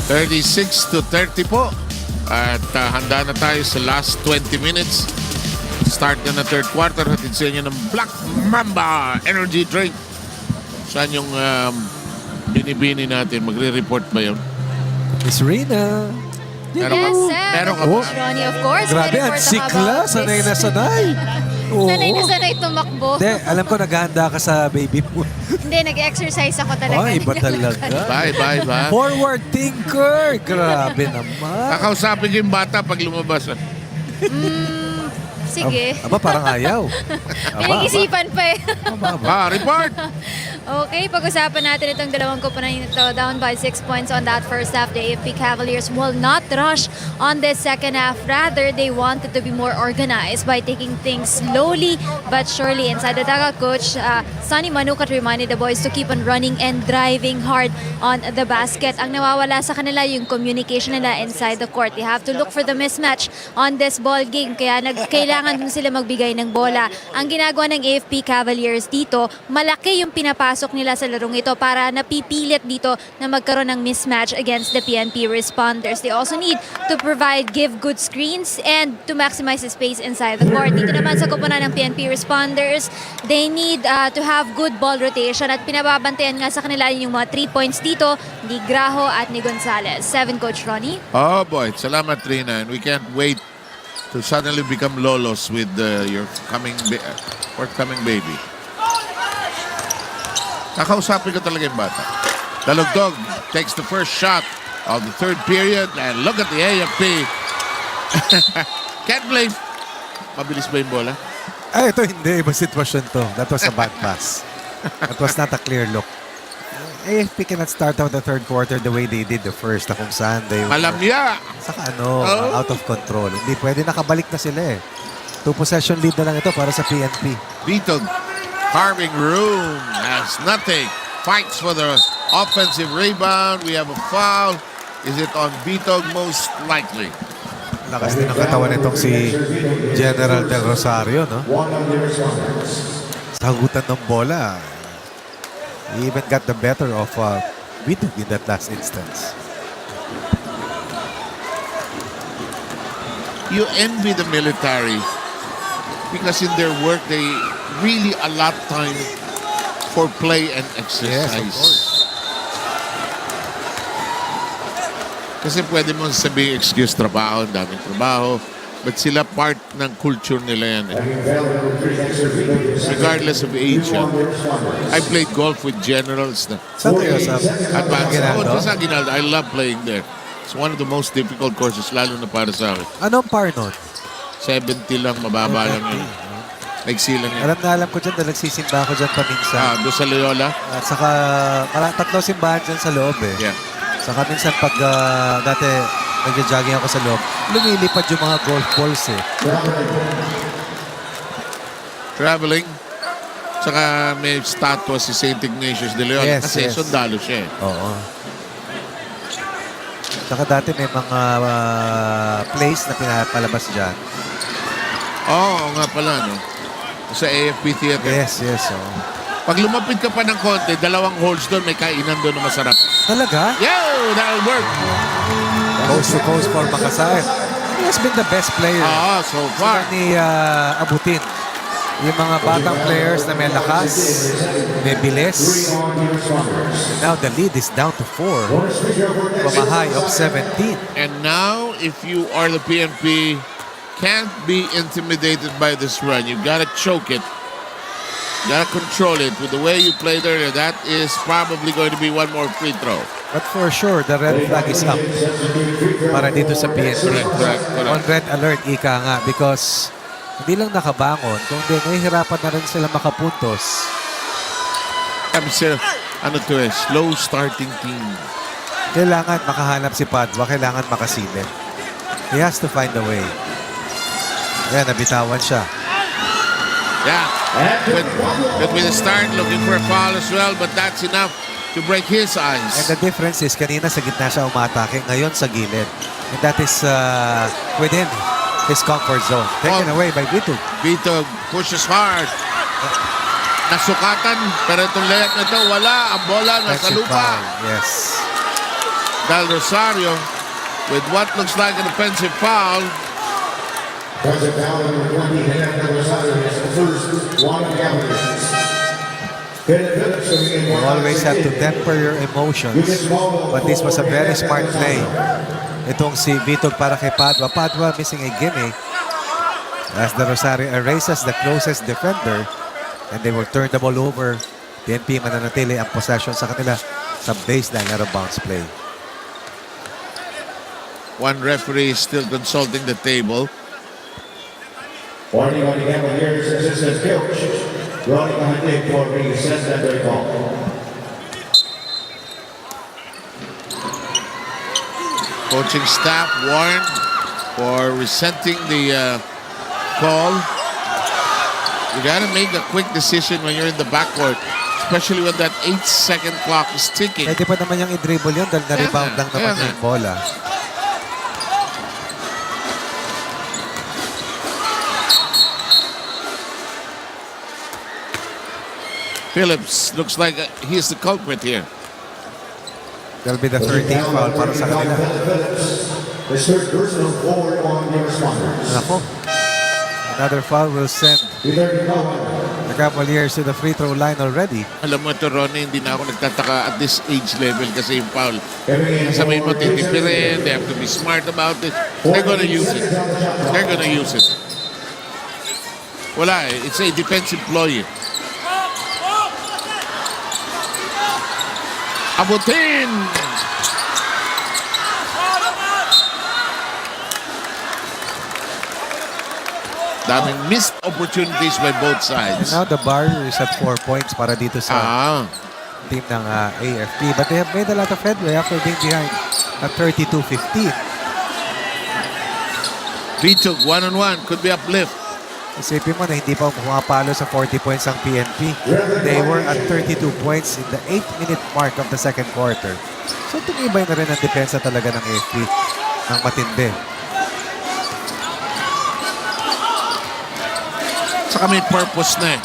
36-30 po. At handa na tayo sa last 20 minutes. Start na third quarter. Hatid sa inyo ng Black Mamba Energy Drink. Saan yung binibini natin? Magre-report ba yun? Miss Rina. Meron ka? Meron ka ba? Ronnie, of course. Grabe, ang sikla. Sanay na sanay. Oo. Sanay na sanay tumakbo. Hindi, alam ko naghahanda ka sa baby mo. Hindi, nag-exercise ako talaga. Oh, iba talaga. Bye. Forward thinker. Grabe naman. Kakausapin ko yung bata pag lumabas. Sige. Aba, parang ayaw. Pinag-isipan pa eh. Report! Okay, pag-usapan natin itong dalawang koponan ito. Down by 6 points on that first half. The AFP Cavaliers will not rush on this second half. Rather, they wanted to be more organized by taking things slowly but surely. Inside the dugout, Coach Sonny Manukat reminded the boys to keep on running and driving hard on the basket. Ang nawawala sa kanila yung communication nila inside the court. They have to look for the mismatch on this ball game. Kaya kailangan dun sila magbigay ng bola. Ang ginagawa ng AFP Cavaliers dito, malaki yung pinapasok nila sa larong ito para napipilit dito na magkaroon ng mismatch against the PNP responders. They also need to give good screens and to maximize the space inside the court. Dito naman sa koponan ng PNP responders, they need to have good ball rotation at pinababantayan nga sa kanila yung mga 3 points dito ni Graho at ni Gonzalez. 7, Coach Ronnie. Oh boy, salamat Trina. And we can't wait to suddenly become lolos with your forthcoming baby. Kakausapin ko talaga yung bata. Dalugdog takes the first shot of the third period. And look at the AFP. Can't blame. Mabilis ba yung bola? Ay, ito hindi. Iba sitwasyon to. That was a bad pass. That was not a clear look. AFP cannot start out the third quarter the way they did the first. Na kung saan they were... Malamya! Saka out of control. Hindi pwede, nakabalik na sila eh. 2 possession lead na lang ito para sa PNP. Bitog carving room has nothing. Fights for the offensive rebound. We have a foul. Is it on Bitog? Most likely. Lakas din ang katawan nitong si General Del Rosario, no? Sagutan ng bola. He even got the better of Bitog in that last instance. You envy the military because in their work they really allot time for play and exercise. Yes, of course. Kasi pwede mo sabihin excuse trabaho, daming trabaho. But sila part ng culture nila yan. Regardless of age. I played golf with generals na. Saan kayo sa Aguinaldo? Sa Aguinaldo. I love playing there. It's one of the most difficult courses, lalo na para sa akin. Anong par nun? 70 lang, mababa lang yun. Naigsi lang yan. Alam ko dyan dahil nagsisimba ako dyan paminsan. Doon sa Loyola? At saka 3 simbahan dyan sa loob eh. Yeah. Saka minsan pag dati nag-jogging ako sa loob, lumilipad yung mga golf balls eh. Traveling. Saka may statwa si St. Ignatius de Loyola. Yes, kasi yes. sundalo siya eh. Oo. Saka dati may mga place na pinapalabas dyan. Oo nga pala, no? Sa AFP Theater. Yes. Oh. Pag lumapit ka pa ng konti, 2 holes doon, may kainan doon na masarap. Talaga? Yo! That'll work! Coast to coast for Makassar. He has been the best player. So far. Saka ni abutin. Yung mga batang players na may lakas, may bilis. And now the lead is down to 4 from a high of 17. And now, if you are the PNP, can't be intimidated by this run. You've got to choke it. Gotta control it. With the way you played earlier, that is probably going to be one more free throw. But for sure, the red flag is up para dito sa PNP. Correct. On red alert, ika nga, because hindi lang nakabangon, kundi nahihirapan na rin sila makapuntos. Ano to eh, slow starting team. Kailangan makahanap si Padua, kailangan makasilip. He has to find a way. Ayan, nabitawan siya. Yeah, good with the start, looking for a foul as well, but that's enough to break his eyes. And the difference is, kanina sa gitna siya umatake, ngayon sa gilid. And that is within his comfort zone. Taken away by Bitog. Bitog pushes hard. Nasukatan, pero itong layup na ito, wala. Ang bola nasa lupa. Yes. Del Rosario with what looks like an offensive foul. Offensive foul number 20, Del Rosario is the first one of the Cavaliers. You always have to temper your emotions. But this was a very smart play. Itong si Vitog para kay Padua. Padua missing a gimme. As the Rosario erases the closest defender. And they will turn the ball over. PNP mananatili ang possession sa kanila sa baseline out of bounds play. One referee is still consulting the table. Warning on the Cavaliers assistant coach. Running on the for the secondary call. Coaching staff warned for resenting the call. You gotta make a quick decision when you're in the backcourt, especially when that 8-second clock is ticking. Pwede pa naman yung i-dribble yun dahil na-rebound lang naman yung bola. Phillips looks like he's the culprit here. That'll be the 13th foul para sa kanila. The third personal forward on the responders. Nako. Another foul will send the Cavaliers to the free throw line already. Alam mo ito, Ronnie, hindi na ako nagtataka at this age level kasi yung foul. Sabihin mo, titipirin, they have to be smart about it. They're gonna use it. They're gonna use it. Wala eh. It's a defensive ploy. Abutin! Daming missed opportunities by both sides. And now the bar is at 4 points para dito sa team ng AFP. But they have made a lot of headway after being behind at 32-15. Vitug, one-on-one, could be uplift. Isipin mo na hindi pa pumapalo sa 40 points ang PNP. They were at 32 points in the 8-minute mark of the second quarter. So tumibay na rin ang depensa talaga ng AFP ng matindi. Saka may purpose na eh.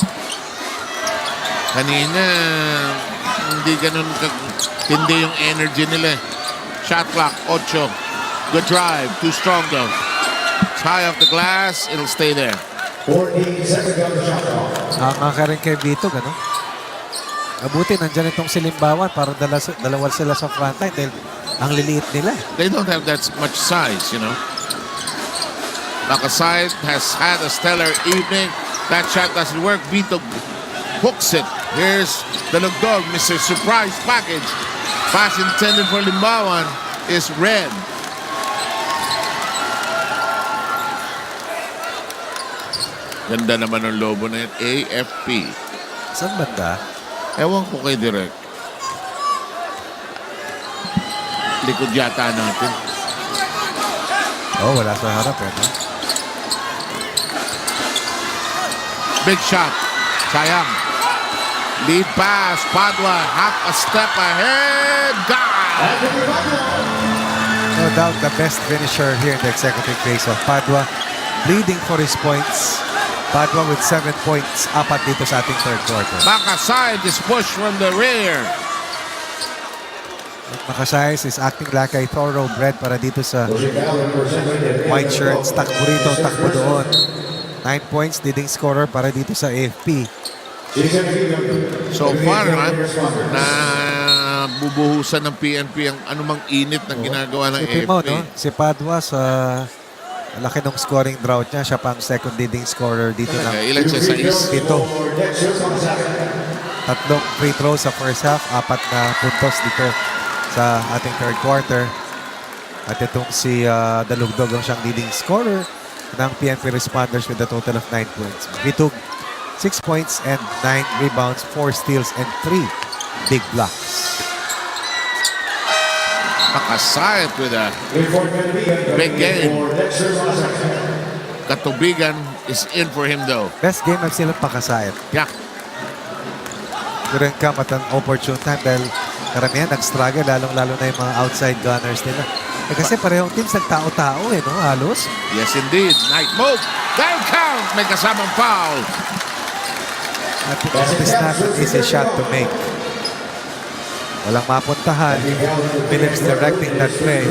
Kanina, hindi ganun tindi yung energy nila. Shot clock, 8. Good drive, too strong though. It's high off the glass, it'll stay there. 14 seconds on the shot clock. Hanga ka rin kay Vitog, ano? Mabuti, nandyan itong silimbawan para dalawa sila sa frontline dahil ang liliit nila. They don't have that much size, you know. Lakaside has had a stellar evening. That shot doesn't work. Vitog hooks it. Here's the Lugdog, Mr. Surprise Package. Pass intended for Limbawan is red. Ganda naman ng lobo na yun. AFP. Saan banda? Ewan ko kay Direk. Likod yata natin. Oh, wala sa harap eh. No? Big shot. Sayang. Lead pass. Padua half a step ahead. God! No doubt the best finisher here in the executive phase of Padua. Bleeding for his points. Padua with 7 points. Apat dito sa ating third quarter. Makaside is pushed from the rear. Makasayas is acting like a thoroughbred para dito sa white shirts. Takbo rito, takbo doon. 9 points, leading scorer para dito sa AFP. So far, na bubuhusan ng PNP ang anumang init ng ginagawa ng Sipin AFP. mo, no? Si Padua sa laki ng scoring drought niya. Siya pa ang second leading scorer dito ng Ilan siya sa is? ito. 3 free throws sa first half. 4 na puntos dito sa ating third quarter. At itong si Dalugdog ang siyang leading scorer ng PNP responders with a total of 9 points. Vitug, 6 points and 9 rebounds, 4 steals and 3 big blocks. Makaside with a big game. Katubigan is in for him though. Best game of silang pakasayat. Yeah. During camp at an opportune time dahil karamihan nag-struggle, lalong-lalo na yung mga outside gunners nila. Eh kasi parehong teams nagtao-tao eh, no? Halos. Yes indeed. Night move. That'll count. May kasamang foul. At it is not an easy shot to make. Walang mapuntahan. Phillips directing that play.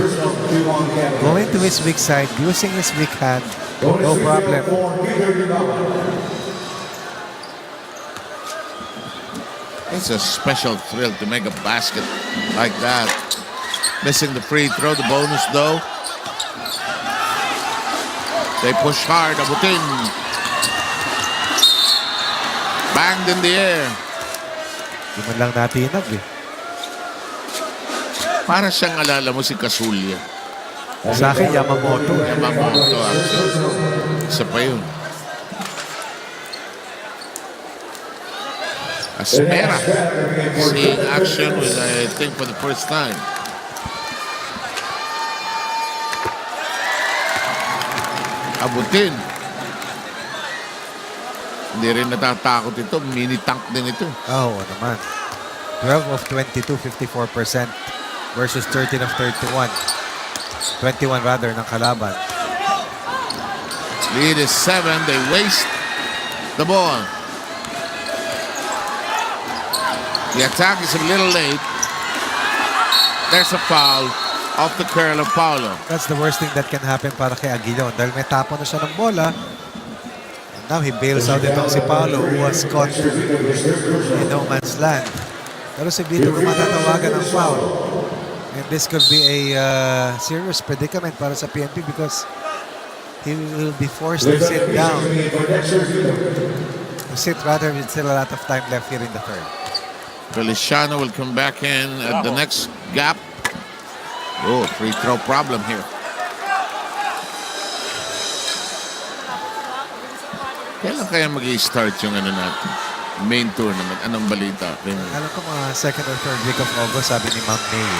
Going to his weak side, using his weak hand. No problem. It's a special thrill to make a basket like that. Missing the free throw, the bonus though. They push hard, Abutin. Banged in the air. Di man lang natinag eh. Para siyang alala mo si Kasulya. Sa akin, Yamamoto. Yamamoto, actually. Isa pa yun. Aspera. Seeing action with, I think, for the first time. Abutin. Hindi rin natatakot ito. Mini tank din ito. Oo naman. 12 of 22, 54% versus 13 of 31. 21 rather ng kalaban. Lead is 7. They waste the ball. The attack is a little late. There's a foul off the curl of Paulo. That's the worst thing that can happen para kay Aguilon. Dahil may tapo na siya ng bola. And now he bails out itong si Paulo who was caught in no man's land. Pero si Vito tumatatawagan ng foul. And this could be a serious predicament para sa PNP because he will be forced to sit down. To sit rather with still a lot of time left here in the third. Feliciano will come back in at the next gap. Oh, free throw problem here. Kailan kaya mag-i-start yung ano natin? Main tournament. Anong balita? Alam ko mga second or third week of August, sabi ni Ma'am May.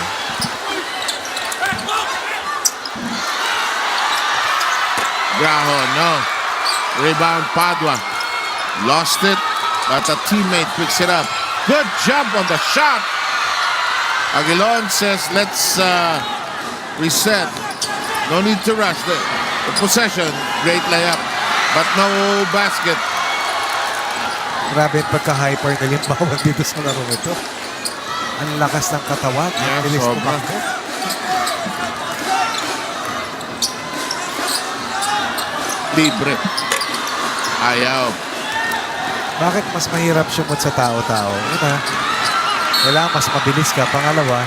Graho, no. Rebound, Padua. Lost it, but a teammate picks it up. Good jump on the shot. Aguilon says, let's reset. No need to rush the possession. Great layup, but no basket. Grabe yung pagka-hyper na limbawan dito sa laro ito. Ang lakas ng katawan. Ang bilis tumakbo. Libre. Ayaw. Bakit mas mahirap sumot sa tao-tao? Una, kailangan mas mabilis ka. Pangalawa,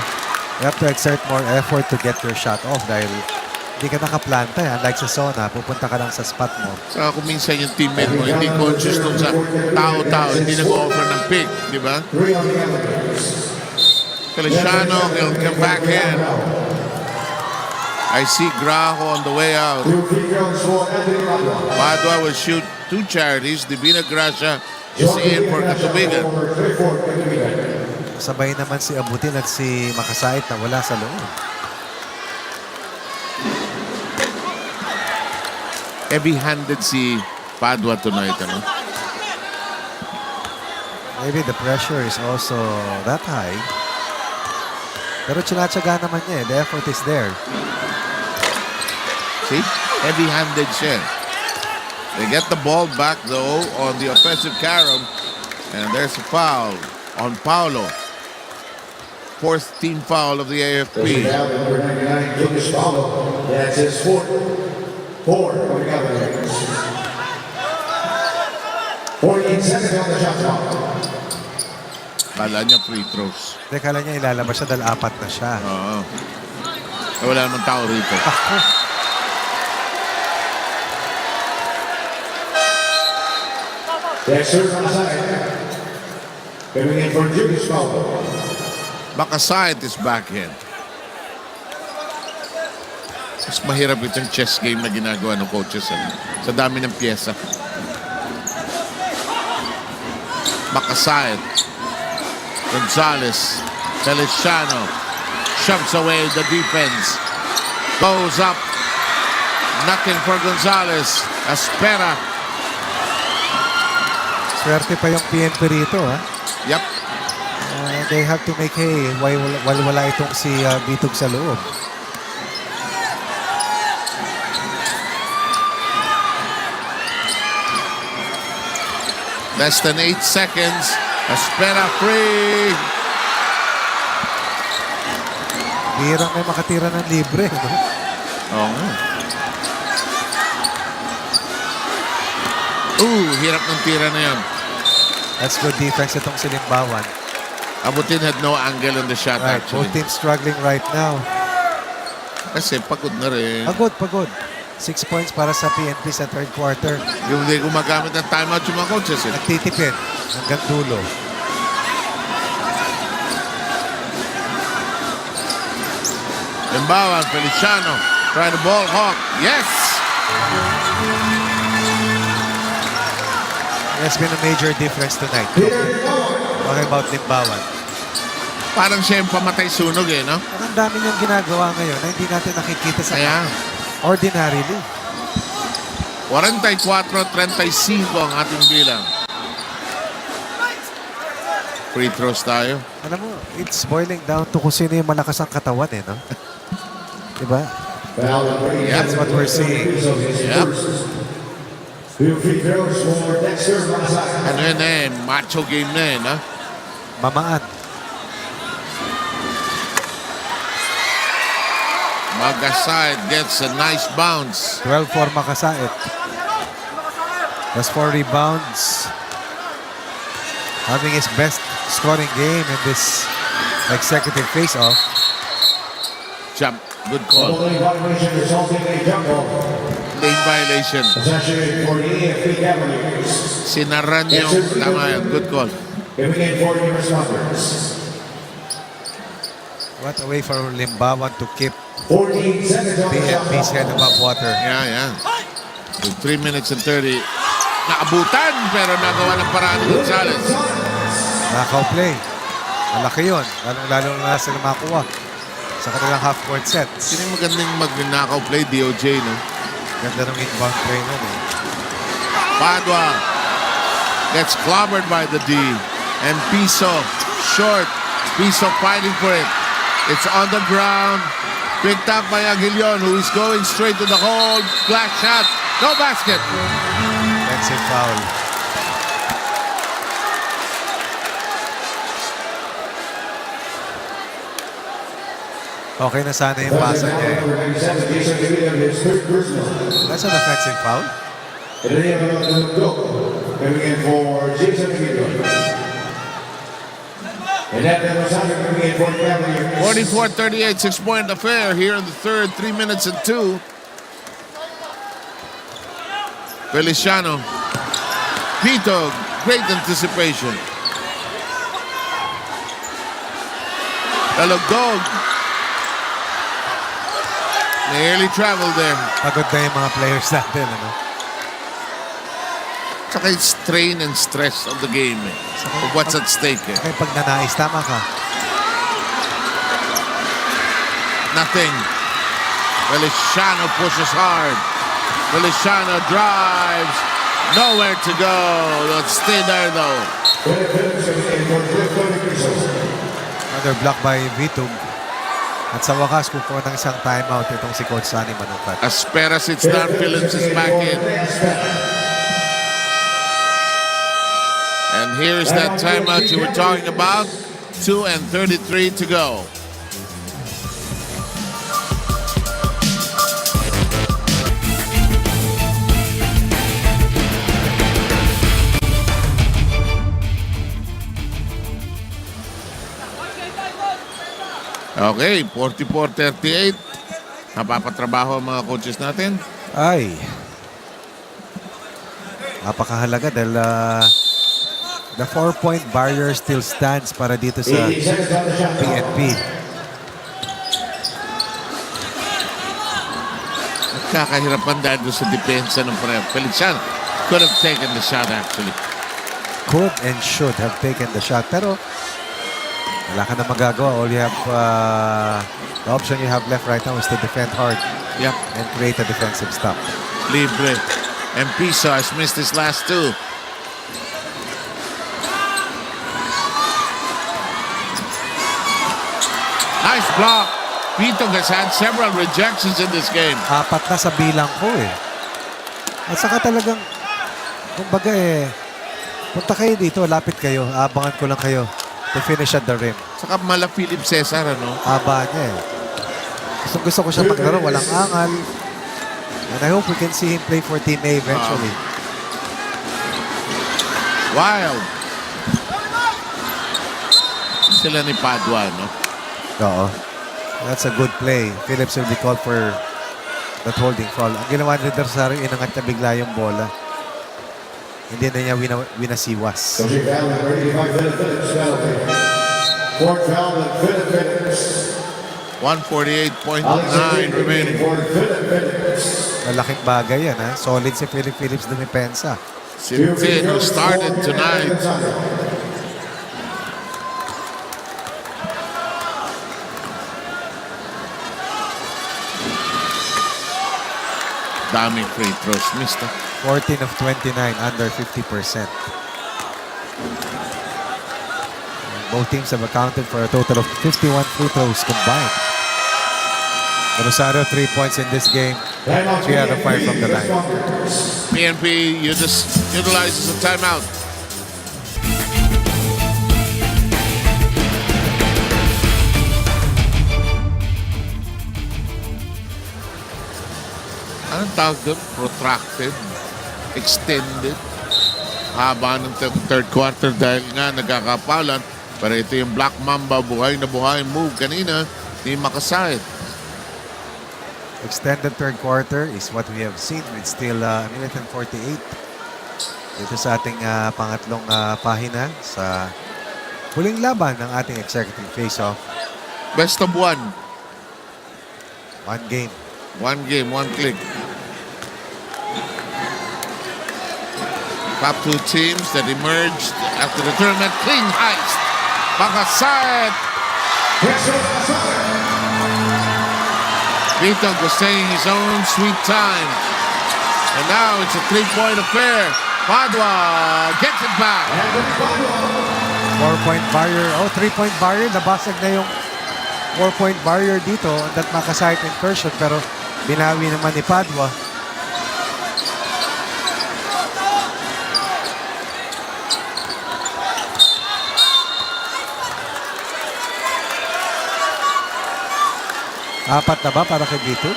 you have to exert more effort to get your shot off dahil hindi ka nakaplanta. Unlike sa zona, pupunta ka lang sa spot mo. Saka kung minsan yung teammate mo, hindi conscious dun sa tao-tao, hindi nag-offer ng pick, di ba? Feliciano, he'll come back in. I see Graho on the way out. Padua will shoot 2 charities. Divina Gracia is in for Katubigan. Sabay naman si Abutin at si Makasait na wala sa loob. Heavy-handed si Padua tonight, ano? Maybe the pressure is also that high. Pero tsinatsaga naman niya eh. The effort is there. See? Heavy-handed siya. They get the ball back, though, on the offensive carom. And there's a foul on Paulo. 4th team foul of the AFP. That's his fourth. 4 for the Cavaliers. 48 seconds on the shot clock. Kala niya free throws. Kala niya ilalabas siya dahil 4 na siya. Oo. Wala namang tao rito. Ako. Dexter on the side. Coming in for Julius Paulo. Makasait is back in. Mas mahirap itong chess game na ginagawa ng coaches sa dami ng pyesa. Makasait. Gonzalez. Feliciano. Shoves away the defense. Goes up. Nothing for Gonzalez. Aspera. Swerte pa yung PNP rito, ha? Yep. They have to make hay while wala itong si Bitog sa loob. Less than 8 seconds. Aspera free. Bihirang may makatira ng libre. No? Oo nga. Hirap ng tira na yan. That's good defense itong si Limbawan. Abutin had no angle on the shot Right, actually. both teams struggling right now. Kasi pagod na rin. Pagod. 6 points para sa PNP sa third quarter. Yung hindi gumagamit ng timeout yung mga coaches. Nagtitipid hanggang dulo. Limbawan, Feliciano, trying to ball hawk. Yes! That's been a major difference tonight. Talking about Limbawan. Parang siya yung pamatay sunog no? Ang dami niyang ginagawa ngayon na hindi natin nakikita sa Kaya, ordinarily. 44-35 ang ating bilang. Free throws tayo. Alam mo, it's boiling down to kung sino yung malakas ang katawan no? Diba? That's what we're seeing. Yep. Ano yun macho game na no? Mamaan. Magasait gets a nice bounce. 12 for Makasait. That's 4 rebounds. Having his best scoring game in this executive face-off. Jump. Good call. Lane violation. Possession for the AFP Cavaliers. Sinaran yung tama yun. Good call. Giving in 40 responders. What a way for Limbawan to keep 14 seconds on the shot PNP's clock. head above water. Yeah. With 3 minutes and 30. Naabutan pero nagawa ng paraan ni Gonzalez. Knockout play. Malaki yun. Lalo na sila makuha sa kanilang half-court sets. Sino yung magandang mag-knockout play? DOJ, no? Ganda ng inbound play nun Padua gets clobbered by the D. And Piso, short. Piso fighting for it. It's on the ground. Picked up by Aguilion, who is going straight to the hole. Black shot. No basket. Offensive foul. Okay na sana yung pasa niya eh. That's an offensive foul. Coming in for Jason Aguilar. And that was coming in for Cavaliers. 44-38, 6-point affair here in the third. 3 minutes and 2. Feliciano. Pito, great anticipation. Talagdog. Nearly traveled there. Pagod na yung mga players natin. Ano? Tsaka yung strain and stress of the game. Of what's at stake. Kaya pag nanais, tama ka. Nothing. Feliciano pushes hard. Feliciano drives. Nowhere to go. Let's stay there though. Another block by Vitug. At sa wakas, kukuha ng isang timeout itong si Coach Sunny Manukat. Asperas, it's done. Phillips is back in. And here's that timeout you were talking about. 2:33 to go. Okay, 44-38. Napapatrabaho ang mga coaches natin. Ay. Napakahalaga dahil the 4-point barrier still stands para dito sa PNP. Nagkakahirapan dahil doon sa depensa ng pareho. Feliciano could have taken the shot actually. Could and should have taken the shot. Pero wala ka na magagawa. All you have, the option you have left right now is to defend hard. Yep. And create a defensive stop. Libre. And Pisa has missed his last two. Nice block. Pito has had several rejections in this game. 4 na sa bilang ko eh. At saka talagang, kumbaga punta kayo dito, lapit kayo, abangan ko lang kayo to finish at the rim. Saka mala Philip Cesar, ano? Haba niya eh. Gusto ko siya maglaro, walang angal. And I hope we can see him play for Team A eventually. Wild. Sila ni Padua, no? Oo. That's a good play. Phillips will be called for that holding foul. Ang ginawa ni Rosario, inangat niya bigla yung bola. Hindi na niya winasiwas. Coaching foul and ready by Phillips penalty. Fourth foul and Phillips. 148.9 remaining. Malaking bagay yan, ha? Solid si Phillips dumipensa. Sintin, who started tonight. Daming free throws, mister. 14 of 29, under 50%. Both teams have accounted for a total of 51 free throws combined. Rosario 3 points in this game, 3 out of 5 from the line. PNP utilizes a timeout. Anong tawag doon? Protracted, extended, haba ng third quarter dahil nga nagkakapalan. Pero ito yung Black Mamba, buhay na buhay move kanina ni Makasayt. Extended third quarter is what we have seen with still minute and 48. Dito sa ating pangatlong pahina sa huling laban ng ating executive face-off. Best of one. One game. One game, one click. Top two teams that emerged after the tournament. Clean heist. Makasayt. Vito was saying his own sweet time. And now it's a three-point affair. Padua gets it back. 4-point barrier. Oh, 3-point barrier. Nabasag na yung 4-point barrier dito. That Makasayt incursion. Pero binawi naman ni Padua. Apat na ba para kay Vito?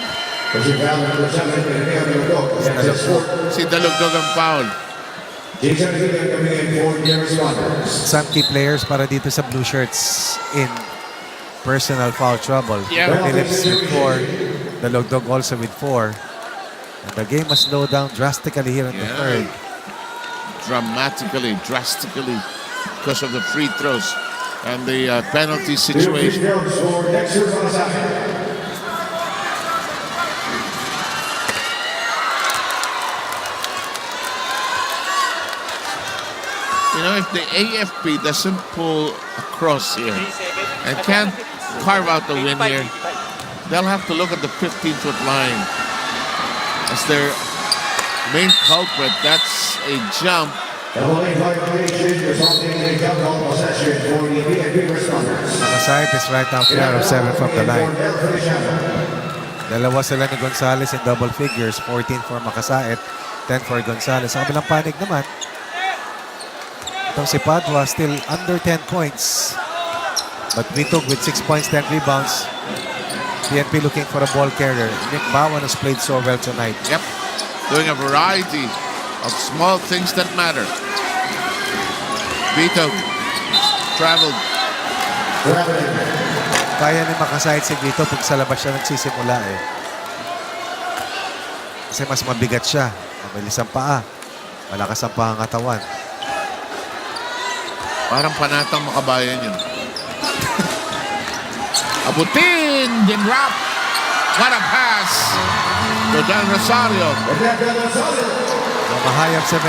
Si Dalugdog ang foul. Some key players para dito sa Blue Shirts in personal foul trouble. Yeah. Phillips with 4. Dalugdog also with 4. And the game must slow down drastically here in the third. Dramatically, drastically, because of the free throws and the penalty situation. You know, if the AFP doesn't pull across here and can't carve out the win here, they'll have to look at the 15-foot line as their main culprit. That's a jump. Makasayt is right now 3 out of 7 from the line. Dalawa sila ni Gonzalez in double figures. 14 for Makasayt, 10 for Gonzalez. Sa kabilang panig naman, itong si Padua still under 10 points. But Vito with 6 points, 10 rebounds. PNP looking for a ball carrier. Nick Bowen has played so well tonight. Yep. Doing a variety of small things that matter. Vito traveled. Kaya ni Makasayt si Vito pag sa labas siya nagsisimula eh. Kasi mas mabigat siya. Mabilis ang paa. Malakas ang pangangatawan. Parang panatang makabayan yun. Abutin! Dinrap! What a pass! To Dan Rosario. From a high of 17.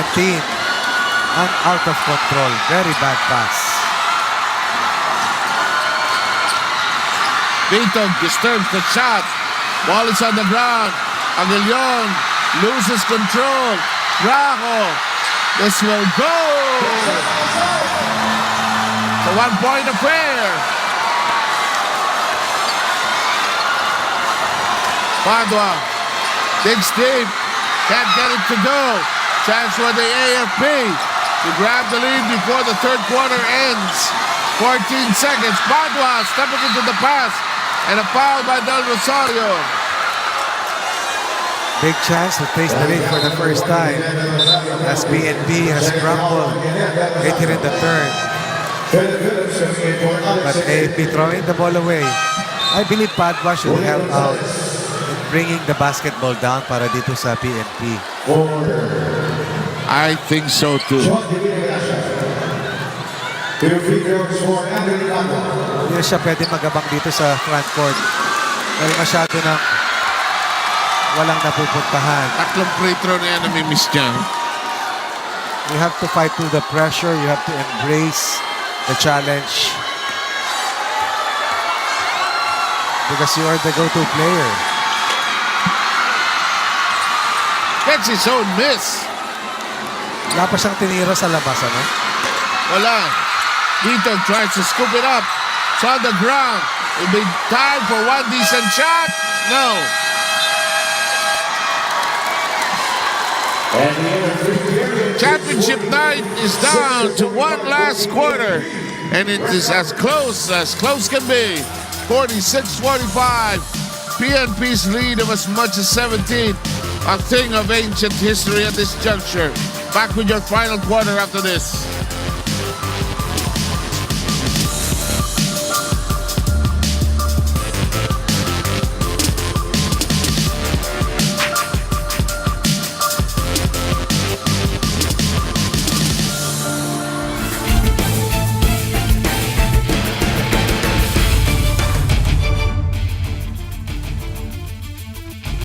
And out of control. Very bad pass. Vito disturbs the shot. Ball is on the ground. Aguilion loses control. Rajo. This will go. It's a one-point affair. Padua digs deep. Can't get it to go. Chance for the AFP to grab the lead before the third quarter ends. 14 seconds. Padua stepping into the pass. And a foul by Del Rosario. Big chance to taste the lead for the first time as BNP has crumbled late here in the third. But AFP throwing the ball away. I believe Padua should help out in bringing the basketball down para dito sa PNP. I think so too. Hindi siya pwede magabang dito sa front court. Dahil masyado nang walang napupuntahan. Tatlong free throw na yan na may miss niya. You have to fight through the pressure. You have to embrace the challenge. Because you are the go-to player. Gets his own miss. Wala pa siyang tinira sa labas, ano? Wala. Dito tries to scoop it up. It's on the ground. It'll be time for one decent shot. No. Championship night is down to one last quarter. And it is as close can be. 46-45. PNP's lead of as much as 17. A thing of ancient history at this juncture. Back with your final quarter after this.